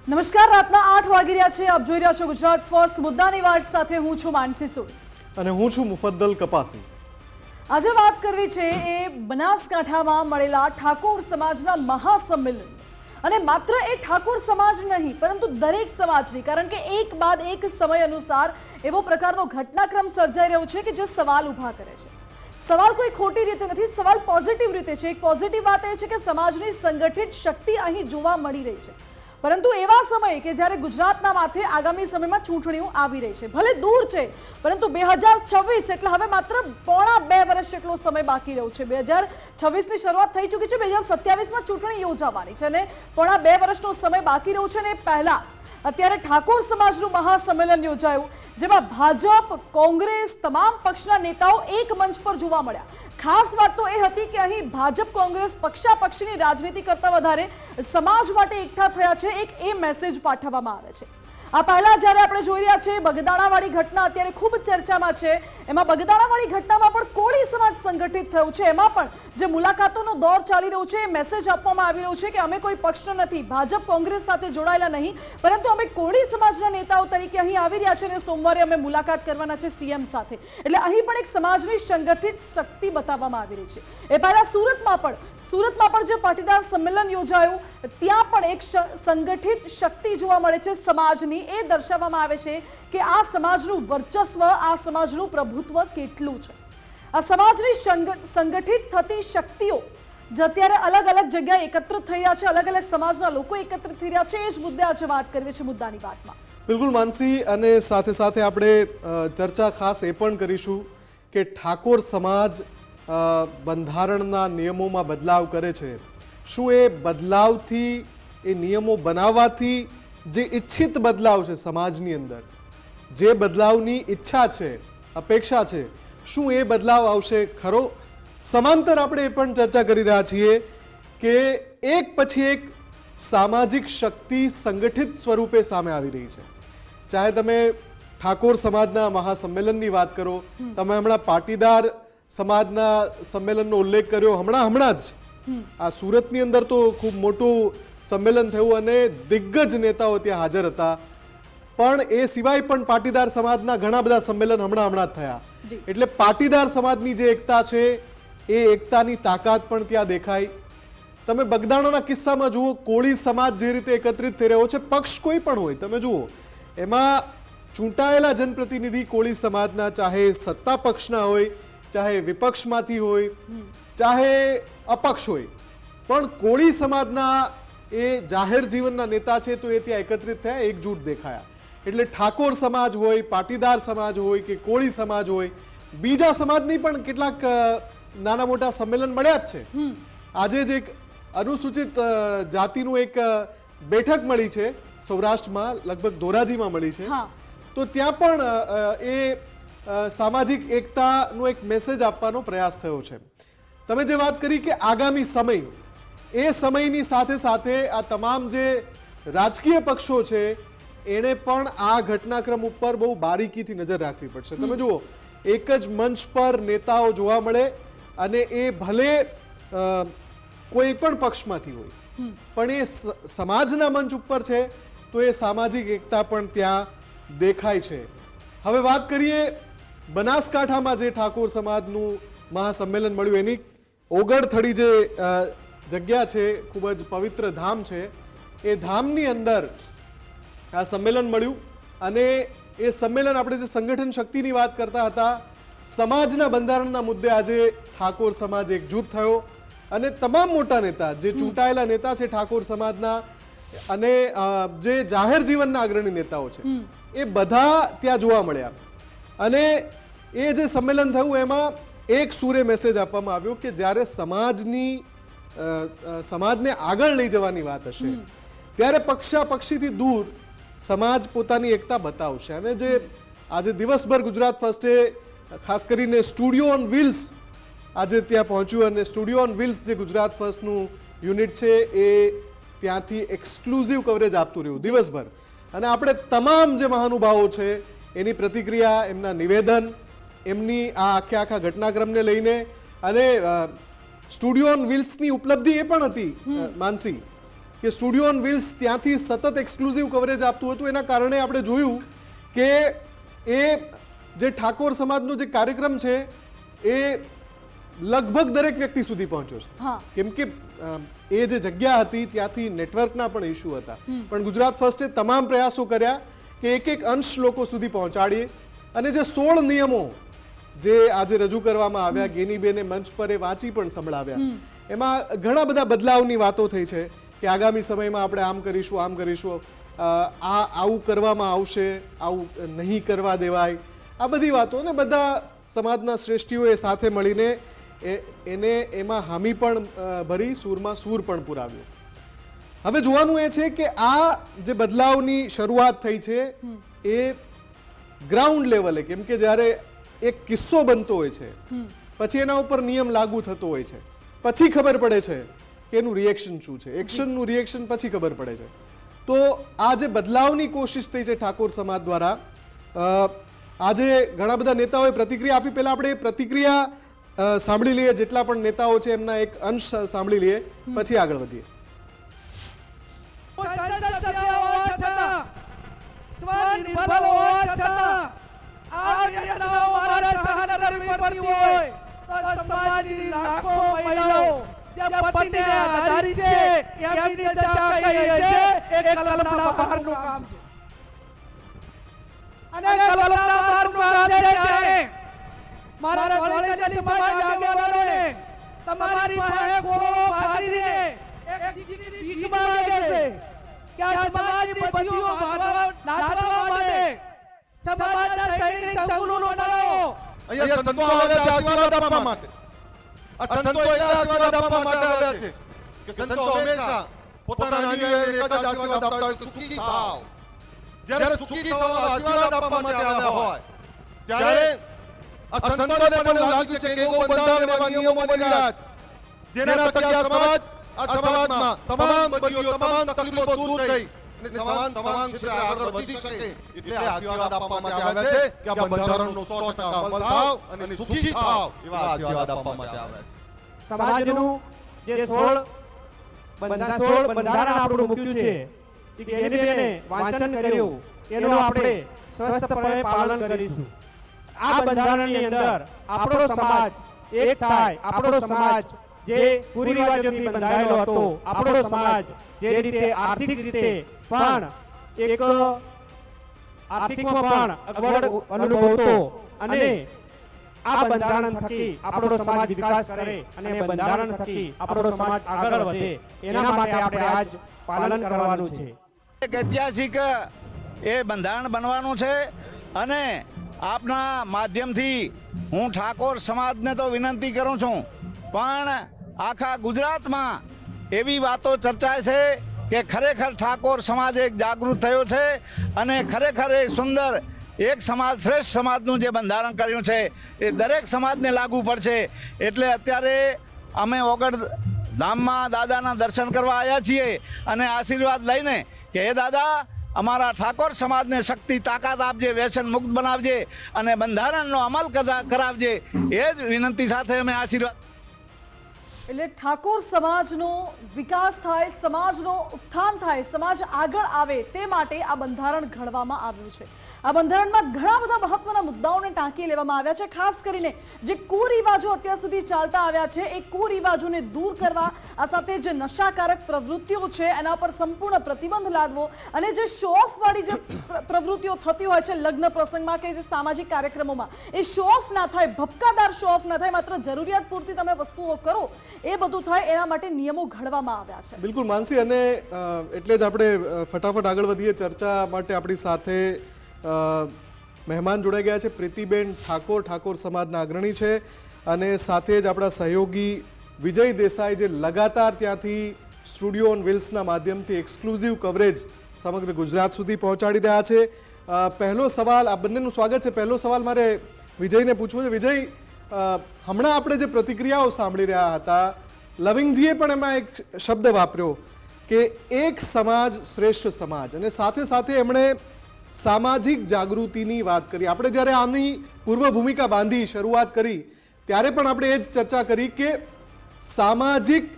નમસ્કાર, રાતના 8 વાગી રહ્યા છે. આપ જોઈ રહ્યા છો ગુજરાત ફર્સ્ટ. મુદ્દાની વાત સાથે હું છું માનસી સુર અને હું છું મુફદ્દલ કપાસી. આજે વાત કરવી છે એ બનાસકાંઠામાં મળેલા ઠાકોર સમાજના મહાસંમેલન. અને માત્ર એ ઠાકોર સમાજ નહીં પરંતુ દરેક સમાજની, કારણ કે એક બાદ એક સમય અનુસાર એવો પ્રકારનો ઘટનાક્રમ સર્જાઈ રહ્યો છે કે જે સવાલ ઊભા કરે છે. સવાલ કોઈ ખોટી રીતે નથી, સવાલ પોઝિટિવ રીતે છે. એક પોઝિટિવ વાત એ છે કે સમાજની સંગઠિત શક્તિ અહીં જોવા મળી રહી છે. પરંતુ એવા સમયે કે જ્યારે ગુજરાતના માથે આગામી સમયમાં ચૂંટણીઓ આવી રહી છે, ભલે દૂર છે પરંતુ 2026 એટલે હવે માત્ર પોણા 2 વર્ષ જેટલો સમય બાકી રહ્યો છે. 2026ની શરૂઆત થઈ ચૂકી છે, 2027માં ચૂંટણી યોજાવાની છે અને પોણા 2 વર્ષનો સમય બાકી રહ્યો છે. અને પહેલા અત્યારે ઠાકોર સમાજનું મહાસંમેલન યોજાયું, જેમાં ભાજપ, કોંગ્રેસ, તમામ પક્ષના નેતાઓ એક મંચ પર જોવા મળ્યા. ખાસ વાત તો એ હતી કે અહીં ભાજપ કોંગ્રેસ પક્ષાપક્ષીની રાજનીતિ કરતા વધારે સમાજ માટે એકઠા થયા છે, એક એ મેસેજ પાઠવવામાં આવે છે. આ પહેલા જ્યારે આપણે જોઈ રહ્યા છીએ બગદાણાવાળી ઘટના અત્યારે ખૂબ ચર્ચામાં છે. એમાં બગદાણાવાળી ઘટનામાં પણ કોળી સમાજ સંગઠિત થયું છે. એમાં પણ જે મુલાકાતોનો દોર ચાલી રહ્યો છે, મેસેજ આપવામાં આવી રહ્યો છે કે અમે કોઈ પક્ષ નથી, ભાજપ કોંગ્રેસ સાથે જોડાયેલા નહીં, પરંતુ અમે કોળી સમાજના નેતાઓ તરીકે અહીં આવી રહ્યા છે અને સોમવારે અમે મુલાકાત કરવાના છે સીએમ સાથે. એટલે અહીં પણ એક સમાજની સંગઠિત શક્તિ બતાવવામાં આવી રહી છે. એ પહેલા સુરતમાં પણ જે પાટીદાર સંમેલન યોજાયું, ત્યાં પણ એક સંગઠિત શક્તિ જોવા મળે છે સમાજની. એ દર્શાવવામાં આવે છે કે આ સમાજનું વર્ચસ્વ, આ સમાજનું પ્રભુત્વ કેટલું છે. આ સમાજની સંગઠિત થતી શક્તિઓ જે અત્યારે અલગ અલગ જગ્યાએ એકત્રિત થઈ રહ્યા છે, અલગ અલગ સમાજના લોકો એકત્રિત થઈ રહ્યા છે, એ જ મુદ્દે આજે વાત કરવી છે મુદ્દાની વાતમાં. બિલકુલ માનસી, અને સાથે સાથે આપણે ચર્ચા ખાસ એ પણ કરીશું કે ઠાકોર સમાજ બંધારણના નિયમોમાં બદલાવ કરે છે. શું એ બદલાવથી, એ નિયમો બનાવવાથી જે ઈચ્છિત બદલાવ છે સમાજની અંદર, જે બદલાવની ઈચ્છા છે, અપેક્ષા છે, શું એ બદલાવ આવશે ખરો? સમાંતર આપણે એ પણ ચર્ચા કરી રહ્યા છીએ કે એક પછી એક સામાજિક શક્તિ સંગઠિત સ્વરૂપે સામે આવી રહી છે. ચાહે તમે ઠાકોર સમાજના મહાસંમેલનની વાત કરો, તમે હમણાં પાટીદાર સમાજના સંમેલનનો ઉલ્લેખ કર્યો, હમણાં જ આ સુરતની અંદર તો ખૂબ મોટું સંમેલન થયું અને દિગ્ગજ નેતાઓ ત્યાં હાજર હતા. પણ એ સિવાય પણ પાટીદાર સમાજના ઘણા બધા સંમેલન હમણાં જ થયા. એટલે પાટીદાર સમાજની જે એકતા છે એ એકતાની તાકાત પણ ત્યાં દેખાય. તમે બગદાણાના કિસ્સામાં જુઓ, કોળી સમાજ જે રીતે એકત્રિત થઈ રહ્યો છે, પક્ષ કોઈ પણ હોય, તમે જુઓ એમાં ચૂંટાયેલા જનપ્રતિનિધિ કોળી સમાજના, ચાહે સત્તા પક્ષના હોય, ચાહે વિપક્ષમાંથી હોય, ચાહે અપક્ષ હોય, પણ કોળી સમાજના એ જાહેર જીવનના નેતા છે તો એ ત્યાં એકત્રિત થયા, એકજૂટ દેખાયા. એટલે ઠાકોર સમાજ હોય, પાટીદાર સમાજ હોય કે કોળી સમાજ હોય, બીજા સમાજની પણ કેટલાક નાના મોટા સંમેલન મળ્યા જ છે. આજે જ એક અનુસૂચિત જાતિનું એક બેઠક મળી છે સૌરાષ્ટ્રમાં, લગભગ ધોરાજીમાં મળી છે. તો ત્યાં પણ એ સામાજિક એકતાનો એક મેસેજ આપવાનો પ્રયાસ થયો છે. તમે જે વાત કરી કે આગામી સમય, એ સમયની સાથે સાથે આ તમામ જે રાજકીય પક્ષો છે એણે પણ આ ઘટનાક્રમ ઉપર બહુ બારીકીથી નજર રાખવી પડશે. તમે જુઓ, એક જ મંચ પર નેતાઓ જોવા મળે અને એ ભલે કોઈ પણ પક્ષમાંથી હોય, પણ એ સમાજના મંચ ઉપર છે તો એ સામાજિક એકતા પણ ત્યાં દેખાય છે. હવે વાત કરીએ બનાસકાંઠામાં જે ઠાકોર સમાજનું મહાસંમેલન મળ્યું, એની ઓગણથડી જે જગ્યા છે, ખૂબ જ પવિત્ર ધામ છે, એ ધામની અંદર આ સંમેલન મળ્યું. અને એ સંમેલન, આપણે જે સંગઠન શક્તિની વાત કરતા હતા, સમાજના બંધારણના મુદ્દે આજે ઠાકોર સમાજ એકજૂટ થયો અને તમામ મોટા નેતા, જે ચૂંટાયેલા નેતા છે ઠાકોર સમાજના અને જે જાહેર જીવનના અગ્રણી નેતાઓ છે, એ બધા ત્યાં જોવા મળ્યા. અને એ જે સંમેલન થયું એમાં એક સૂરે મેસેજ આપવામાં આવ્યો કે જ્યારે સમાજને આગળ લઈ જવાની વાત હશે ત્યારે પક્ષાપક્ષીથી દૂર સમાજ પોતાની એકતા બતાવશે. અને જે આજે દિવસભર ગુજરાત ફર્સ્ટે ખાસ કરીને સ્ટુડિયો ઓન વ્હીલ્સ આજે ત્યાં પહોંચ્યું અને સ્ટુડિયો ઓન વ્હીલ્સ જે ગુજરાત ફર્સ્ટનું યુનિટ છે એ ત્યાંથી એક્સક્લુઝિવ કવરેજ આપતું રહ્યું દિવસભર. અને આપણે તમામ જે મહાનુભાવો છે એની પ્રતિક્રિયા, એમના નિવેદન, એમની આ આખા ઘટનાક્રમને લઈને, અને સ્ટુડિયો ઓન વ્હીલ્સની ઉપલબ્ધિ એ પણ હતી માનસી કે સ્ટુડિયો ઓન વ્હીલ્સ ત્યાંથી સતત એક્સક્લુઝિવ કવરેજ આપતું હતું. એના કારણે આપણે જોયું કે એ જે ઠાકોર સમાજનો જે કાર્યક્રમ છે એ લગભગ દરેક વ્યક્તિ સુધી પહોંચ્યો છે. હા. કેમ કે એ જે જગ્યા હતી ત્યાંથી નેટવર્કના પણ ઇસ્યુ હતા, પણ ગુજરાત ફર્સ્ટે તમામ પ્રયાસો કર્યા કે એક એક અંશ લોકો સુધી પહોંચાડીએ. અને જે 16 નિયમો જે આજે રજૂ કરવામાં આવ્યા, ગેનીબેને મંચ પર એ વાંચી પણ સંભળાવ્યા, એમાં ઘણા બધા બદલાવની વાતો થઈ છે કે આગામી સમયમાં આપણે આમ કરીશું, આમ કરીશું, આવું કરવામાં આવશે, આવું નહીં કરવા દેવાય, આ બધી વાતો. ને બધા સમાજના શ્રેષ્ઠીઓએ સાથે મળીને એને એમાં હામી પણ ભરી, સૂરમાં સૂર પણ પુરાવ્યો. હવે જોવાનું એ છે કે આ જે બદલાવની શરૂઆત થઈ છે એ ગ્રાઉન્ડ લેવલે, કેમ કે જ્યારે એક કિસ્સો બનતો હોય છે પછી એના ઉપર નિયમ લાગુ થતો હોય છે, પછી ખબર પડે છે કે એનું રિએક્શન શું છે, એક્શનનું રિએક્શન પછી ખબર પડે છે. તો આ જે બદલાવની કોશિશ થઈ છે ઠાકોર સમાજ દ્વારા, આજે ઘણા બધા નેતાઓએ પ્રતિક્રિયા આપી. પહેલા આપણે પ્રતિક્રિયા સાંભળી લઈએ, જેટલા પણ નેતાઓ છે એમના એક અંશ સાંભળી લઈએ, પછી આગળ વધીએ. મારા કોલેજની સમાજ આગેવાનોને તમારી પાસે ગોળો મારીને એક ભીખ માંગે છે કે આ સમાજની બદીઓ નાથવા માટે સમાજના સૈનિક સંઘનો બનાવો. અહીંયા સંતો આવ્યા છે આશીર્વાદ આપવા માટે. આ સંતો એટલા આશીર્વાદ આપવા માટે આવ્યા છે કે સંતો હંમેશા પોતાના અનુયાયીઓને એક જ આશીર્વાદ આપતા હોય કે સુખી થાઓ. જ્યારે સુખી થવા આશીર્વાદ આપવા માટે આવ્યા હોય ત્યારે આ સંતોને પણ એવું લાગ્યું છે કે એવો બંધારણ એવા નિયમો બન્યા છે જેના થકી આ સમાજમાં તમામ બદીઓ, તમામ તકલીફો દૂર થઈ અને સમાન તમામ ક્ષેત્રે આગળ વધી શકે. એટલે આશીર્વાદ આપવા માટે આવ્યા છે કે આ બંધારણનો 100% અમલ થાવ અને સુખી થાવ, એવા આશીર્વાદ આપવા માટે આવ્યા છે. સમાજનું જે 16 બંધારણ આપણું મૂક્યું છે એની બેને વાંચન કર્યું, એનું આપણે સ્વસ્થપણે પાલન કરીશું. આ બંધારણની અંદર આપણો સમાજ એક થાય, આપણો સમાજ જે કુરિવાજોથી બંધાયેલો હતો, આપણો સમાજ જે રીતે આર્થિક રીતે પણ એક આર્થિકમાં પણ અગવડ અનુભવતો અને આ બંધારણ થકી આપણો સમાજ વિકાસ કરે અને બંધારણ થકી આપણો સમાજ આગળ વધે, એના માટે આપણે આજ પાલન કરવાનું છે. એક ઐતિહાસિક એ બંધારણ બનવાનું છે અને આપના માધ્યમથી હું ઠાકોર સમાજને તો વિનંતી કરું છું, પણ આખા ગુજરાતમાં એવી વાતો ચર્ચાય છે કે ખરેખર ઠાકોર સમાજ એક જાગૃત થયો છે અને ખરેખર એ સુંદર એક સમાજ, શ્રેષ્ઠ સમાજનું જે બંધારણ કર્યું છે એ દરેક સમાજને લાગુ પડશે. એટલે અત્યારે અમે ઓગળ ધામમાં દાદાના દર્શન કરવા આવ્યા છીએ અને આશીર્વાદ લઈને કે હે દાદા, અમારા ઠાકોર સમાજને શક્તિ તાકાત આપજે, વ્યસન મુક્ત બનાવજે અને બંધારણનો અમલ કરાવજે, એ જ વિનંતી સાથે અમે આશીર્વાદ. એટલે ઠાકોર સમાજનો વિકાસ થાય, સમાજનો ઉત્થાન થાય, સમાજ આગળ આવે તે માટે આ બંધારણ ઘડવામાં આવ્યું છે. આ બંધારણમાં ઘણા બધા મહત્વના મુદ્દાઓને ટાંકી લેવામાં આવ્યા છે. ખાસ કરીને જે કુરિવાજો અત્યાર સુધી ચાલતા આવ્યા છે એ કુરિવાજોને દૂર કરવા, આ સાથે જે નશાકારક પ્રવૃત્તિઓ છે એના પર સંપૂર્ણ પ્રતિબંધ લાદવો અને જે શો ઓફ વાળી જે પ્રવૃત્તિઓ થતી હોય છે લગ્ન પ્રસંગમાં કે જે સામાજિક કાર્યક્રમોમાં, એ શો ઓફ ના થાય, ભપકાદાર શો ઓફ ના થાય, માત્ર જરૂરિયાત પૂરતી તમે વસ્તુઓ કરો, એ બધું થાય એના માટે નિયમો ઘડવામાં આવ્યા છે. બિલકુલ માનસી, અને એટલે જ આપણે ફટાફટ આગળ વધીએ. ચર્ચા માટે આપણી સાથે મહેમાન જોડાઈ ગયા છે. પ્રીતિબેન ઠાકોર, ઠાકોર સમાજના અગ્રણી છે, અને સાથે જ આપણા સહયોગી વિજય દેસાઈ, જે લગાતાર ત્યાંથી સ્ટુડિયો ઓન વ્હીલ્સના માધ્યમથી એક્સક્લુઝિવ કવરેજ સમગ્ર ગુજરાત સુધી પહોંચાડી રહ્યા છે. પહેલો સવાલ, આ બંનેનું સ્વાગત છે. પહેલો સવાલ મારે વિજયને પૂછવો છે. વિજય, હમણાં આપણે જે પ્રતિક્રિયાઓ સાંભળી રહ્યા હતા, લવિંગજીએ પણ એમાં એક શબ્દ વાપર્યો કે એક સમાજ શ્રેષ્ઠ સમાજ, અને સાથે સાથે એમણે સામાજિક જાગૃતિની વાત કરી. આપણે જ્યારે આની પૂર્વ ભૂમિકા બાંધી શરૂઆત કરી ત્યારે પણ આપણે એ જ ચર્ચા કરી કે સામાજિક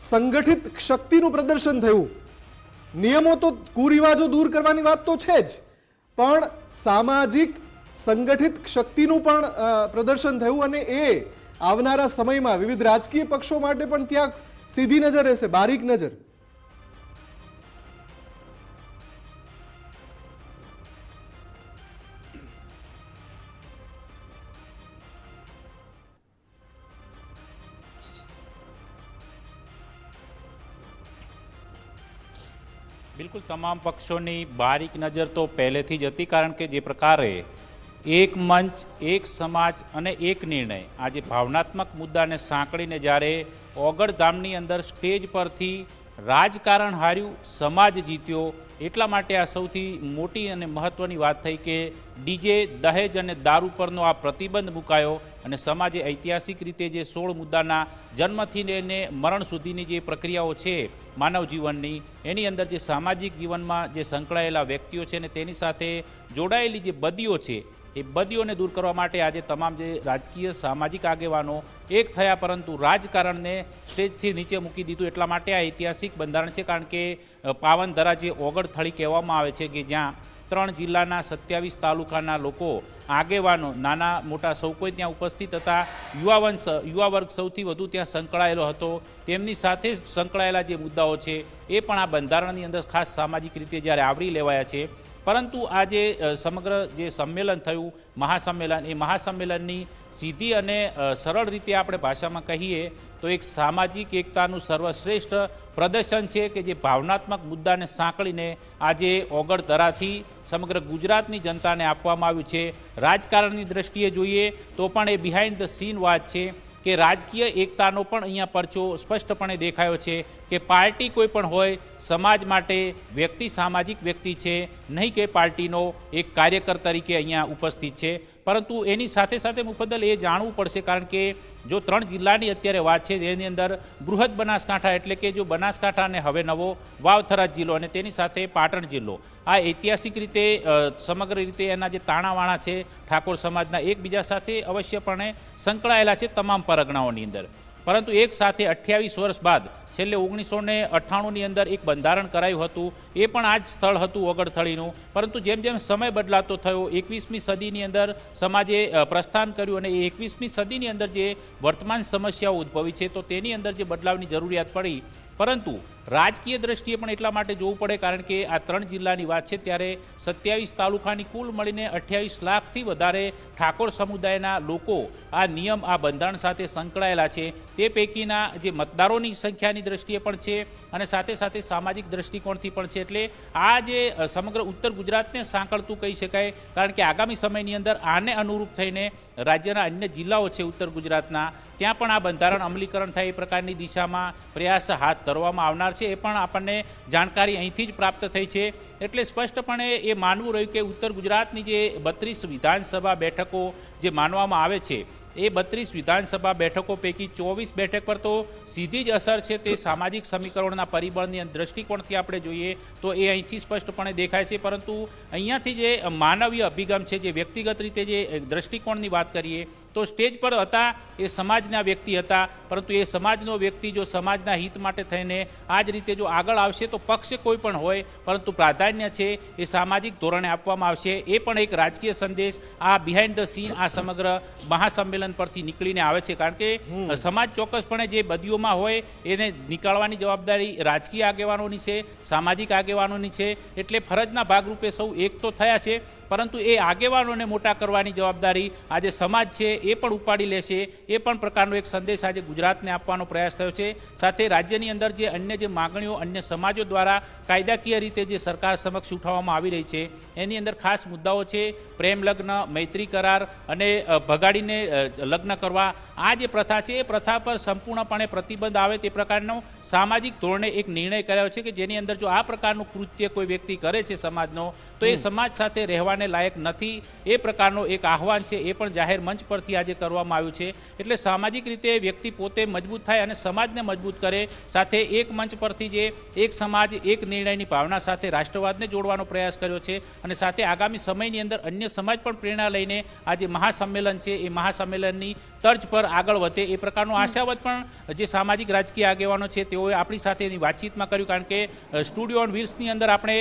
સંગઠિત શક્તિનું પ્રદર્શન થયું. નિયમો તો કુરિવાજો દૂર કરવાની વાત તો છે જ, પણ સામાજિક સંગઠિત શક્તિનું પણ પ્રદર્શન થયું અને એ આવનારા સમયમાં વિવિધ રાજકીય પક્ષો માટે પણ ત્યાં સીધી નજર રહેશે, બારીક નજર. બિલકુલ તમામ પક્ષોની બારીક નજર તો પહેલેથી જ હતી, કારણ કે જે પ્રકારે એક મંચ, એક સમાજ અને એક નિર્ણય આજે ભાવનાત્મક મુદ્દાને સાંકળીને જ્યારે ઓગળ ગામની અંદર સ્ટેજ પરથી રાજકારણ હાર્યું, સમાજ જીત્યો, એટલા માટે આ સૌથી મોટી અને મહત્ત્વની વાત થઈ કે ડીજે, દહેજ અને દારૂ પરનો આ પ્રતિબંધ મુકાયો અને સમાજે ઐતિહાસિક રીતે જે 16 મુદ્દાના જન્મથી લઈને મરણ સુધીની જે પ્રક્રિયાઓ છે માનવ જીવનની, એની અંદર જે સામાજિક જીવનમાં જે સંકળાયેલા વ્યક્તિઓ છે ને તેની સાથે જોડાયેલી જે બદીઓ છે એ બદીઓને દૂર કરવા માટે આજે તમામ જે રાજકીય સામાજિક આગેવાનો એક થયા, પરંતુ રાજકારણને સ્ટેજથી નીચે મૂકી દીધું. એટલા માટે આ ઐતિહાસિક બંધારણ છે, કારણ કે પાવનધરા જે ઓગળથળી કહેવામાં આવે છે કે જ્યાં 3 જિલ્લાના 27 તાલુકાના લોકો, આગેવાનો, નાના મોટા સૌ કોઈ ત્યાં ઉપસ્થિત હતા. યુવા વર્ગ સૌથી વધુ ત્યાં સંકળાયેલો હતો. તેમની સાથે સંકળાયેલા જે મુદ્દાઓ છે એ પણ આ બંધારણની અંદર ખાસ સામાજિક રીતે જ્યારે આવરી લેવાયા છે. પરંતુ આ જે સમગ્ર જે સંમેલન થયું, મહાસંમેલન, એ મહાસંમેલનની સીધી અને સરળ રીતે આપણે ભાષામાં કહીએ તો એક સામાજિક એકતાનું સર્વશ્રેષ્ઠ પ્રદર્શન છે કે જે ભાવનાત્મક મુદ્દાને સાંકળીને આજે ઓગળધરાથી સમગ્ર ગુજરાતની જનતાને આપવામાં આવ્યું છે. રાજકારણની દ્રષ્ટિએ જોઈએ તો પણ એ બિહાઇન્ડ ધ સીન વાત છે કે રાજકીય એકતાનો પણ અહીંયા પરચો સ્પષ્ટપણે દેખાયો છે કે પાર્ટી કોઈ પણ હોય, સમાજ માટે વ્યક્તિ સામાજિક વ્યક્તિ છે, નહીં કે પાર્ટીનો એક કાર્યકર તરીકે અહીંયા ઉપસ્થિત છે. પરંતુ એની સાથે સાથે મુફદ્દલ એ જાણવું પડશે, કારણ કે જો 3 જિલ્લાની અત્યારે વાત છે જેની અંદર બૃહદ બનાસકાંઠા એટલે કે જો બનાસકાંઠા અને હવે નવો વાવ-થરાદ જિલ્લો અને તેની સાથે પાટણ જિલ્લો, આ ઐતિહાસિક રીતે સમગ્ર રીતે એના જે તાણાવાણા છે ઠાકોર સમાજના એકબીજા સાથે અવશ્યપણે સંકળાયેલા છે તમામ પરગણાઓની અંદર. પરંતુ એક સાથે 28 વર્ષ બાદ છેલ્લે 1998ની અંદર એક બંધારણ કરાયું હતું, એ પણ આ જ સ્થળ હતું ઓગળથળીનું. પરંતુ જેમ જેમ સમય બદલાતો થયો, 21મી સદીની અંદર સમાજે પ્રસ્થાન કર્યું અને 21મી સદીની અંદર જે વર્તમાન સમસ્યાઓ ઉદ્ભવી છે તો તેની અંદર જે બદલાવની જરૂરિયાત પડી. પરંતુ રાજકીય દ્રષ્ટિએ પણ એટલા માટે જોવું પડે, કારણ કે આ 3 જિલ્લાની વાત છે ત્યારે 27 તાલુકાની કુલ મળીને 28 લાખથી વધારે ઠાકોર સમુદાયના લોકો આ નિયમ, આ બંધારણ સાથે સંકળાયેલા છે. તે પૈકીના જે મતદારોની સંખ્યાની દ્રષ્ટિએ પણ છે અને સાથે સાથે સામાજિક દ્રષ્ટિકોણથી પણ છે. એટલે આ જે સમગ્ર ઉત્તર ગુજરાતને સાંકળતું કહી શકાય, કારણ કે આગામી સમયની અંદર આને અનુરૂપ થઈને રાજ્યના અન્ય જિલ્લાઓ છે ઉત્તર ગુજરાતના, ત્યાં પણ આ બંધારણ અમલીકરણ થાય એ પ્રકારની દિશામાં પ્રયાસ હાથ ધરવામાં આવનાર છે. એ પણ આપણને જાણકારી અહીંથી જ પ્રાપ્ત થઈ છે. એટલે સ્પષ્ટપણે એ માનવું રહ્યું કે ઉત્તર ગુજરાતની જે 32 વિધાનસભા બેઠકો જે માનવામાં આવે છે, એ 32 વિધાનસભા બેઠકો પૈકી 24 બેઠક પર તો સીધી જ અસર છે તે સામાજિક સમીકરણોના પરિબળની દ્રષ્ટિકોણથી આપણે જોઈએ તો એ અહીંથી સ્પષ્ટપણે દેખાય છે. પરંતુ અહીંયાથી જે માનવીય અભિગમ છે, જે વ્યક્તિગત રીતે જે દ્રષ્ટિકોણની વાત કરીએ તો સ્ટેજ પર હતા એ સમાજના વ્યક્તિ હતા, પરંતુ એ સમાજનો વ્યક્તિ જો સમાજના હિત માટે થઈને આ જ રીતે જો આગળ આવશે તો પક્ષ કોઈ પણ હોય, પરંતુ પ્રાધાન્ય છે એ સામાજિક ધોરણે આપવામાં આવશે. એ પણ એક રાજકીય સંદેશ આ બિહાઇન્ડ ધ સીન આ સમગ્ર મહાસંમેલન પરથી નીકળીને આવે છે. કારણ કે સમાજ ચોક્કસપણે જે બદીઓમાં હોય એને નીકાળવાની જવાબદારી રાજકીય આગેવાનોની છે, સામાજિક આગેવાનોની છે. એટલે ફરજના ભાગરૂપે સૌ એક તો થયા છે, પરંતુ એ આગેવાનોને મોટા કરવાની જવાબદારી આજે સમાજ છે એ પણ ઉપાડી લેશે. એ પણ પ્રકારનો એક સંદેશ આજે ગુજરાતને આપવાનો પ્રયાસ થયો છે. સાથે રાજ્યની અંદર જે અન્ય જે માગણીઓ અન્ય સમાજો દ્વારા કાયદાકીય રીતે જે સરકાર સમક્ષ ઉઠાવવામાં આવી રહી છે એની અંદર ખાસ મુદ્દાઓ છે પ્રેમ લગ્ન, મૈત્રી કરાર અને ભગાડીને લગ્ન કરવા. આ જે પ્રથા છે એ પ્રથા પર સંપૂર્ણપણે પ્રતિબંધ આવે તે પ્રકારનો સામાજિક ધોરણે એક નિર્ણય કર્યો છે કે જેની અંદર જો આ પ્રકારનું કૃત્ય કોઈ વ્યક્તિ કરે છે સમાજનો તો એ સમાજ સાથે રહેવાને લાયક નથી. એ પ્રકારનો એક આહવાન છે એ પણ જાહેર મંચ પરથી આજે કરવામાં આવ્યું છે. એટલે સામાજિક રીતે વ્યક્તિ પોતે પોતે મજબૂત થાય અને સમાજને મજબૂત કરે, સાથે એક મંચ પરથી જે એક સમાજ એક નિર્ણયની ભાવના સાથે રાષ્ટ્રવાદને જોડવાનો પ્રયાસ કર્યો છે અને સાથે આગામી સમયની અંદર અન્ય સમાજ પણ પ્રેરણા લઈને આ જે મહાસંમેલન છે એ મહાસંમેલનની તર્જ પર આગળ વધે એ પ્રકારનો આશાવાદ પણ જે સામાજિક રાજકીય આગેવાનો છે તેઓએ આપણી સાથેની વાતચીતમાં કર્યું, કારણ કે સ્ટુડિયો ઓન વ્હીલ્સની અંદર આપણે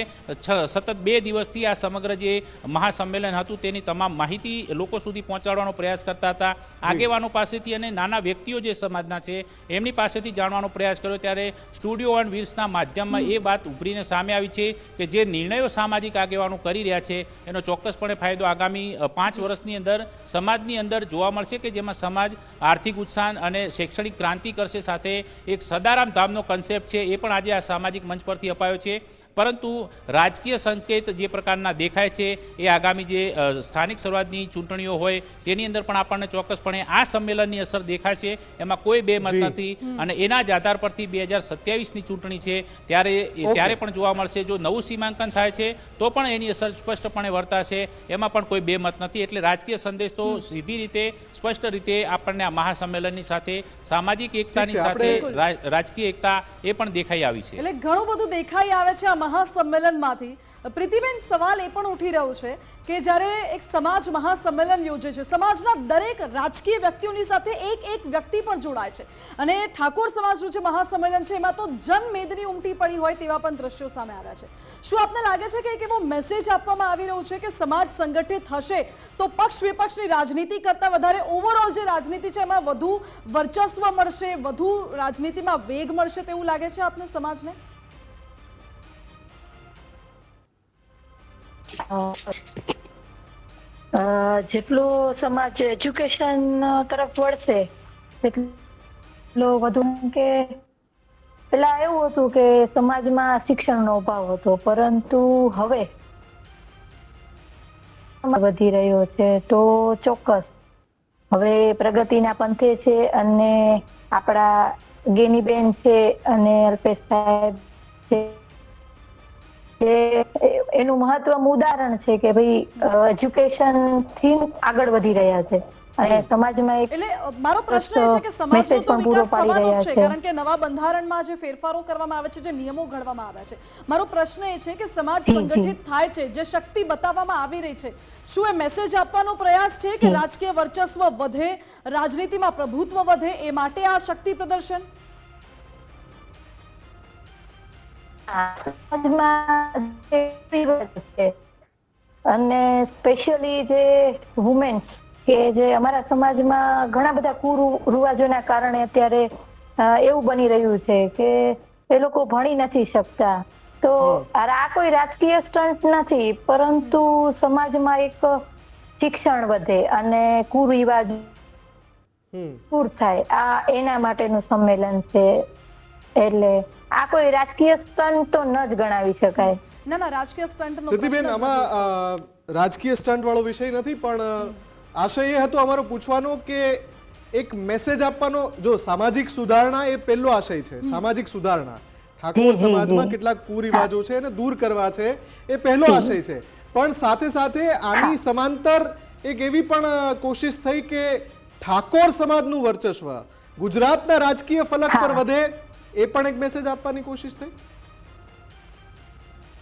સતત 2 દિવસથી આ સમગ્ર જે મહાસંમેલન હતું તેની તમામ માહિતી લોકો સુધી પહોંચાડવાનો પ્રયાસ કરતા હતા, આગેવાનો પાસેથી અને નાના વ્યક્તિઓ જે સમાજના છે એમની પાસેથી જાણવાનો પ્રયાસ કર્યો, ત્યારે સ્ટુડિયો ઓન વ્હીલ્સના માધ્યમમાં એ વાત ઉભરીને સામે આવી છે કે જે નિર્ણયો સામાજિક આગેવાનો કરી રહ્યા છે એનો ચોક્કસપણે ફાયદો આગામી 5 વર્ષની અંદર સમાજની અંદર જોવા મળશે, કે જેમાં સમાજ આર્થિક ઉત્થાન અને શૈક્ષણિક ક્રાંતિ કરશે, સાથે એક સદારામ ધામનો કન્સેપ્ટ છે એ પણ આજે આ સામાજિક મંચ પરથી અપાયો છે. પરંતુ રાજકીય સંકેત જે પ્રકારના દેખાય છે એ આગામી જે સ્થાનિક સ્વરાજની ચૂંટણીઓ હોય તેની અંદર પણ આપણને ચોક્કસપણે આ સંમેલનની અસર દેખાશે, એમાં કોઈ બે મત નથી અને એના જ આધાર પરથી 2027ની ચૂંટણી છે ત્યારે પણ જોવા મળશે. જો નવું સીમાંકન થાય છે તો પણ એની અસર સ્પષ્ટપણે વર્તાશે, એમાં પણ કોઈ બે મત નથી. એટલે રાજકીય સંદેશ તો સીધી રીતે સ્પષ્ટ રીતે આપણને આ મહાસંમેલનની સાથે સામાજિક એકતાની સાથે રાજકીય એકતા એ પણ દેખાઈ આવી છે. એટલે ઘણું બધું દેખાઈ આવે છે આ મહાસંમેલનમાંથી. પ્રીતિબેન, સવાલ એ પણ ઉઠી રહ્યો છે કે જ્યારે એક સમાજ મહાસંમેલન યોજે છે, સમાજના દરેક રાજકીય વ્યક્તિઓની સાથે એક વ્યક્તિ પણ જોડાય છે અને ઠાકોર સમાજનું જે મહાસંમેલન છે એમાં તો જનમેદની ઉમટી પડી હોય તેવા પણ દ્રશ્યો સામે આવ્યા છે. શું આપને લાગે છે કે એક એવો મેસેજ આપવામાં આવી રહ્યો છે કે સમાજ સંગઠિત હશે તો પક્ષ વિપક્ષની રાજનીતિ કરતાં વધારે ઓવરઓલ જે રાજનીતિ છે એમાં વધુ વર્ચસ્વ મળશે, વધુ રાજનીતિમાં વેગ મળશે તેવું લાગે છે આપને સમાજને? જેટલું સમાજ એજ્યુકેશન તરફ વળશે એટલો વધુ, કે પેલા એવું હતું કે સમાજમાં શિક્ષણનો અભાવ હતો, પરંતુ હવે વધી રહ્યો છે તો ચોક્કસ હવે પ્રગતિના પંથે છે અને આપણા ગેનીબેન છે અને અલ્પેશ સાહેબ છે એનું મહત્વનું ઉદાહરણ છે કે ભાઈ એજ્યુકેશન થી આગળ વધી રહ્યા છે અને સમાજમાં એક એટલે મારો પ્રશ્ન એ છે કે સમાજનો તો વિકાસ થવાનો જ છે, કારણ કે નવા બંધારણમાં જે ફેરફારો કરવામાં આવે છે, જે નિયમો ઘડવામાં આવ્યા છે, મારો પ્રશ્ન એ છે કે સમાજ સંગઠિત થાય છે, જે શક્તિ બતાવવામાં આવી રહી છે, શું એ મેસેજ આપવાનો પ્રયાસ છે કે રાજકીય વર્ચસ્વ વધે, રાજનીતિમાં પ્રભુત્વ વધે, એ માટે આ શક્તિ પ્રદર્શન? અને સ્પેશિયલી જે વુમેન્સ કે જે અમારા સમાજમાં ઘણા બધા કુરિવાજોના કારણે અત્યારે એવું બની રહ્યું છે કે એ લોકો ભણી નથી શકતા, તો આ કોઈ રાજકીય સ્ટન્ટ નથી, પરંતુ સમાજમાં એક શિક્ષણ વધે અને કુરિવાજ દૂર થાય, આ એના માટેનું સંમેલન છે. એટલે આ કોઈ રાજકીય સ્ટન્ટ તો ન જ ગણાવી શકાય. ના, રાજકીય સ્ટન્ટનો પ્રતિબેન, આમાં રાજકીય સ્ટન્ટ વાળો વિષય નથી, પણ આશય એ હતો અમારો પૂછવાનો કે એક મેસેજ આપવાનો. જો સામાજિક સુધારણા એ પહેલો આશય છે, સામાજિક સુધારણા, ઠાકોર સમાજમાં કેટલાક કુરિવાજો છે એને દૂર કરવા છે એ પહેલો આશય છે, પણ સાથે સાથે આની સમાંતર એક એવી પણ કોશિશ થઈ કે ઠાકોર સમાજનું વર્ચસ્વ ગુજરાતના રાજકીય ફલક પર વધે, એ પણ એક મેસેજ આપવાની કોશિશ થઈ.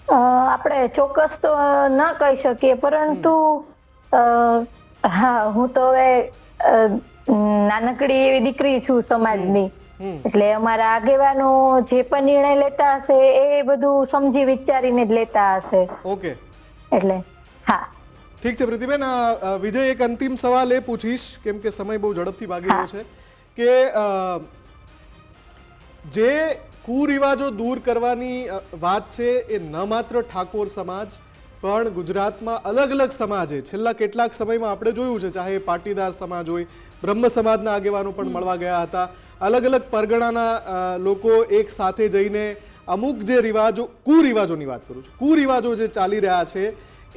આપણે ચોક્કસ તો ન કહી શકીએ, પરંતુ હા, હું તો હવે નાનકડી એવી દીકરી છું સમાજની, એટલે અમારા આગેવાનો જે પણ નિર્ણય લેતા હશે એ બધું સમજી વિચારીને જ લેતા હશે. ઓકે, એટલે હા, ઠીક છે. પ્રીતિબેન, વિજય, એક અંતિમ સવાલ એ પૂછીશ કેમ કે સમય બહુ ઝડપથી ભાગી રહ્યો છે, કે જે કુરિવાજો દૂર કરવાની વાત છે એ ન માત્ર ઠાકોર સમાજ પણ ગુજરાતમાં અલગ અલગ સમાજે છેલ્લા કેટલાક સમયમાં આપણે જોયું છે, ચાહે પાટીદાર સમાજ હોય, બ્રહ્મ સમાજના આગેવાનો પણ મળવા ગયા હતા, અલગ અલગ પરગણાના લોકો એક સાથે જઈને અમુક જે રિવાજો, કુરિવાજોની વાત કરું છું, કુરિવાજો જે ચાલી રહ્યા છે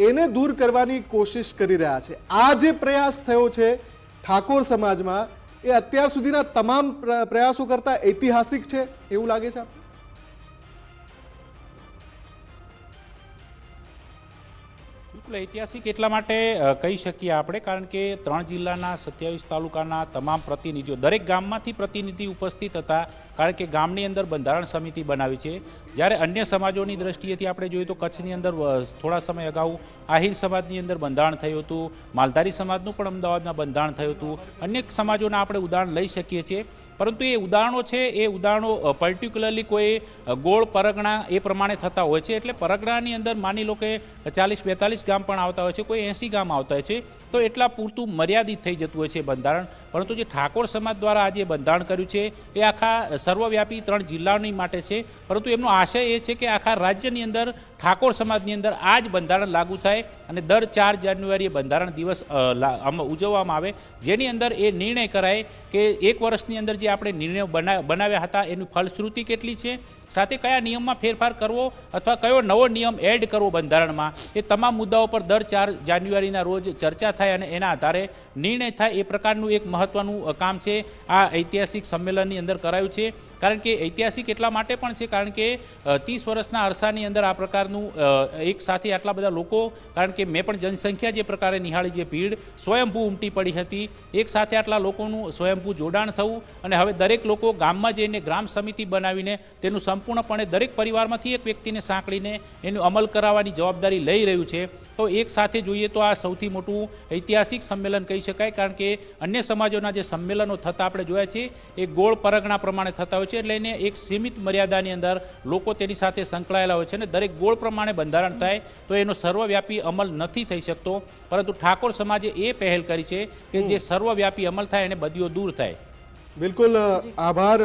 એને દૂર કરવાની કોશિશ કરી રહ્યા છે. આ જે પ્રયાસ થયો છે ઠાકોર સમાજમાં એ અત્યાર સુધીના તમામ પ્રયાસો કરતા ઐતિહાસિક છે એવું લાગે છે આપને? બિલકુલ ઐતિહાસિક એટલા માટે કહી શકીએ આપણે, કારણ કે 3 જિલ્લાના 27 તાલુકાના તમામ પ્રતિનિધિઓ, દરેક ગામમાંથી પ્રતિનિધિ ઉપસ્થિત હતા, કારણ કે ગામની અંદર બંધારણ સમિતિ બનાવી છે. જ્યારે અન્ય સમાજોની દ્રષ્ટિએથી આપણે જોઈએ તો કચ્છની અંદર થોડા સમય અગાઉ આહિર સમાજની અંદર બંધારણ થયું હતું, માલધારી સમાજનું પણ અમદાવાદમાં બંધારણ થયું હતું. અન્ય સમાજોના આપણે ઉદાહરણ લઈ શકીએ છીએ, પરંતુ એ ઉદાહરણો છે એ ઉદાહરણો પર્ટિક્યુલરલી કોઈ ગોળ પરગણા એ પ્રમાણે થતા હોય છે. એટલે પરગણાની અંદર માની લો કે 40-42 ગામ પણ આવતા હોય છે, કોઈ 80 ગામ આવતા હોય છે, તો એટલા પૂરતું મર્યાદિત થઈ જતું હોય છે બંધારણ. પરંતુ જે ઠાકોર સમાજ દ્વારા આજે બંધારણ કર્યું છે એ આખા સર્વવ્યાપી 3 જિલ્લાની માટે છે. પરંતુ એમનો આશય એ છે કે આખા રાજ્યની અંદર ઠાકોર સમાજની અંદર આ જ બંધારણ લાગુ થાય અને દર 4 જાન્યુઆરીએ બંધારણ દિવસ ઉજવવામાં આવે, જેની અંદર એ નિર્ણય કરાય કે 1 વર્ષની અંદર જે આપણે નિર્ણયો બનાવ્યા હતા એની ફલશ્રુતિ કેટલી છે, સાથે કયા નિયમમાં ફેરફાર કરવો અથવા કયો નવો નિયમ એડ કરવો બંધારણમાં, એ તમામ મુદ્દાઓ પર દર 4 જાન્યુઆરીના રોજ ચર્ચા થાય અને એના આધારે નિર્ણય થાય. એ પ્રકારનું એક મહત્વનું કામ છે આ ઐતિહાસિક સંમેલનની અંદર કરાયું છે. કારણ કે ઐતિહાસિક એટલા માટે પણ છે કારણ કે 30 વર્ષના અરસાની અંદર આ પ્રકારનું એક સાથે આટલા બધા લોકો, કારણ કે મેં પણ જનસંખ્યા જે પ્રકારે નિહાળી, જે ભીડ સ્વયંભૂ ઉમટી પડી હતી, એક સાથે આટલા લોકોનું સ્વયંભૂ જોડાણ થવું અને હવે દરેક લોકો ગામમાં જઈને ગ્રામ સમિતિ બનાવીને તેનું સંપૂર્ણપણે દરેક પરિવારમાંથી એક વ્યક્તિને સાંકળીને એનું અમલ કરાવવાની જવાબદારી લઈ રહ્યું છે. તો એક સાથે જોઈએ તો આ સૌથી મોટું ઐતિહાસિક સંમેલન કહી શકાય, કારણ કે અન્ય સમાજોના જે સંમેલનો થતા આપણે જોયા છે એ ગોળ પરગણા પ્રમાણે થતા હોય છે, એટલે એને એક સીમિત મર્યાદાની અંદર લોકો તેની સાથે સંકળાયેલા હોય છે અને દરેક ગોળ પ્રમાણે બંધારણ થાય તો એનો સર્વવ્યાપી અમલ નથી થઈ શકતો. પરંતુ ઠાકોર સમાજે એ પહેલ કરી છે કે જે સર્વવ્યાપી અમલ થાય અને બદીઓ દૂર થાય. બિલકુલ, આભાર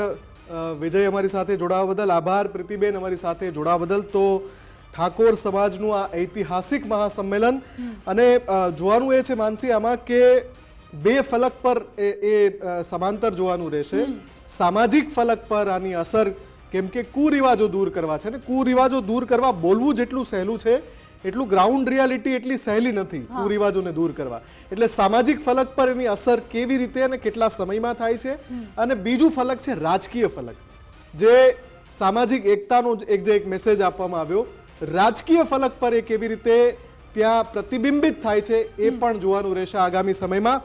વિજય અમારી સાથે જોડાવા બદલ, આભાર પ્રીતિબેન અમારી સાથે જોડાવા બદલ. તો ઠાકોર સમાજનું આ ઐતિહાસિક મહાસંમેલન, અને જોવાનું એ છે માનસી આમાં કે 2 ફલક પર એ સમાંતર જોવાનું રહેશે. સામાજિક ફલક પર આની અસર, કેમ કે કુરિવાજો દૂર કરવા છે ને કુરિવાજો દૂર કરવા બોલવું જેટલું સહેલું છે એટલું ગ્રાઉન્ડ રિયાલિટી એટલી સહેલી નથી કુરિવાજોને દૂર કરવા. એટલે સામાજિક ફલક પર એની અસર કેવી રીતે અને કેટલા સમયમાં થાય છે, અને બીજું ફલક છે રાજકીય ફલક, જે સામાજિક એકતાનો એક મેસેજ આપવામાં આવ્યો, રાજકીય ફલક પર એ કેવી રીતે ત્યાં પ્રતિબિંબિત થાય છે એ પણ જોવાનું રહેશે આગામી સમયમાં.